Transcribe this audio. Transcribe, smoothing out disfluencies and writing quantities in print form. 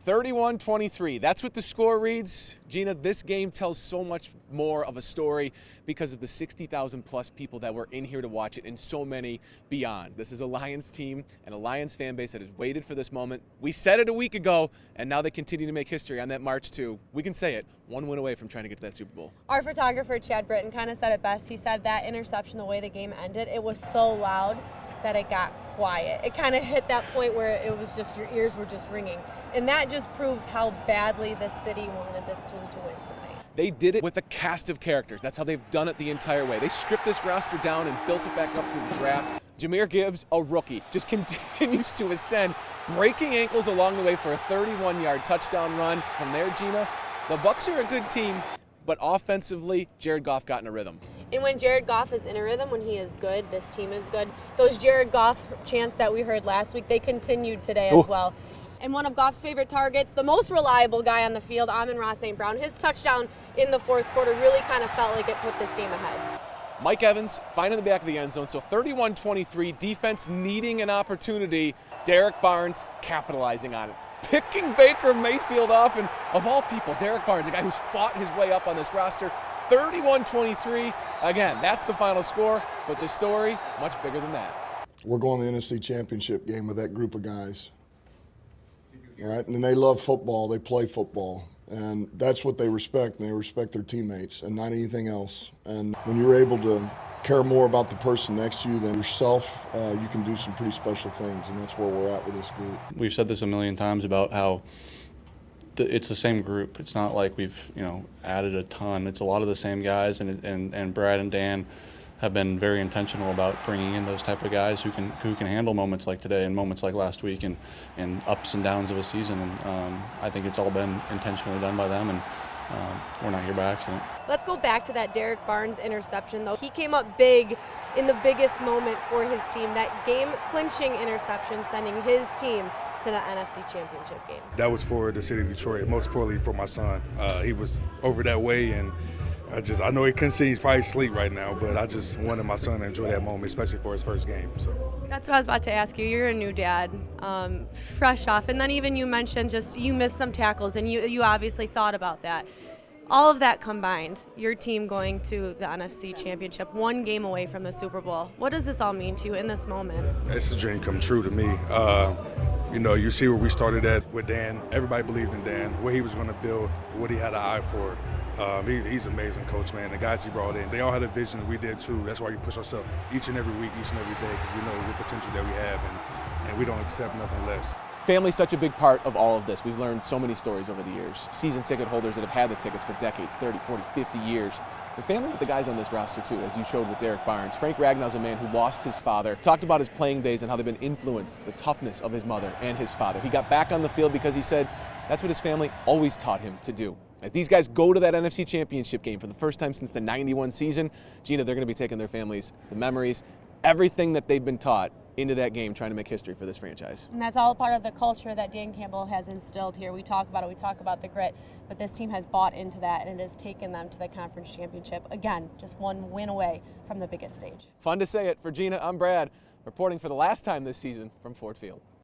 31-23. That's what the score reads. Jeanna, this game tells so much more of a story because of the 60,000 plus people that were in here to watch it and so many beyond. This is a Lions team and a Lions fan base that has waited for this moment. We said it a week ago, and now they continue to make history on that March 2. We can say it, one win away from trying to get to that Super Bowl. Our photographer, Chad Britton, kind of said it best. He said that interception, the way the game ended, it was so loud that it got quiet. It kind of hit that point where it was just, your ears were just ringing. And that just proves how badly the city wanted this team to win tonight. They did it with a cast of characters. That's how they've done it the entire way. They stripped this roster down and built it back up through the draft. Jahmyr Gibbs, a rookie, just continues to ascend, breaking ankles along the way for a 31-yard touchdown run. From there, Jeanna, the Bucs are a good team, but offensively, Jared Goff got in a rhythm. And when Jared Goff is in a rhythm, when he is good, this team is good. Those Jared Goff chants that we heard last week, they continued today as well. And one of Goff's favorite targets, the most reliable guy on the field, Amon-Ra St. Brown, his touchdown in the fourth quarter really kind of felt like it put this game ahead. Mike Evans finding the back of the end zone, so 31-23, defense needing an opportunity. Derrick Barnes capitalizing on it, picking Baker Mayfield off, and of all people, Derrick Barnes, a guy who's fought his way up on this roster. 31-23, again, that's the final score, but the story, much bigger than that. We're going to the NFC Championship game with that group of guys. All right, and they love football, they play football, and that's what they respect, and they respect their teammates and not anything else. And when you're able to care more about the person next to you than yourself, you can do some pretty special things, and that's where we're at with this group. We've said this a million times about how it's the same group. It's not like we've added a ton. It's a lot of the same guys, and Brad and Dan have been very intentional about bringing in those type of guys who can handle moments like today and moments like last week and ups and downs of a season. And I think it's all been intentionally done by them, and we're not here by accident. Let's go back to that Derrick Barnes interception, though. He came up big in the biggest moment for his team, that game-clinching interception, sending his team to the NFC Championship game. That was for the city of Detroit, most importantly for my son. He was over that way, and I know he couldn't see, he's probably asleep right now, but I just wanted my son to enjoy that moment, especially for his first game. So. That's what I was about to ask you. You're a new dad, fresh off, and then even you mentioned just you missed some tackles, and you obviously thought about that. All of that combined, your team going to the NFC Championship, one game away from the Super Bowl. What does this all mean to you in this moment? It's a dream come true to me. You see where we started at with Dan. Everybody believed in Dan, what he was going to build, what he had an eye for. He's an amazing coach, man. The guys he brought in, they all had a vision, and we did too. That's why we push ourselves each and every week, each and every day, because we know the potential that we have, and we don't accept nothing less. Family's such a big part of all of this. We've learned so many stories over the years. Season ticket holders that have had the tickets for decades, 30, 40, 50 years. The family with the guys on this roster too, as you showed with Derrick Barnes. Frank Ragnow's a man who lost his father. Talked about his playing days and how they've been influenced, the toughness of his mother and his father. He got back on the field because he said that's what his family always taught him to do. As these guys go to that NFC Championship game for the first time since the '91 season, Jeanna, they're going to be taking their families, the memories, everything that they've been taught into that game, trying to make history for this franchise. And that's all part of the culture that Dan Campbell has instilled here. We talk about it, we talk about the grit, but this team has bought into that, and it has taken them to the conference championship. Again, just one win away from the biggest stage. Fun to say it. For Jeanna, I'm Brad, reporting for the last time this season from Ford Field.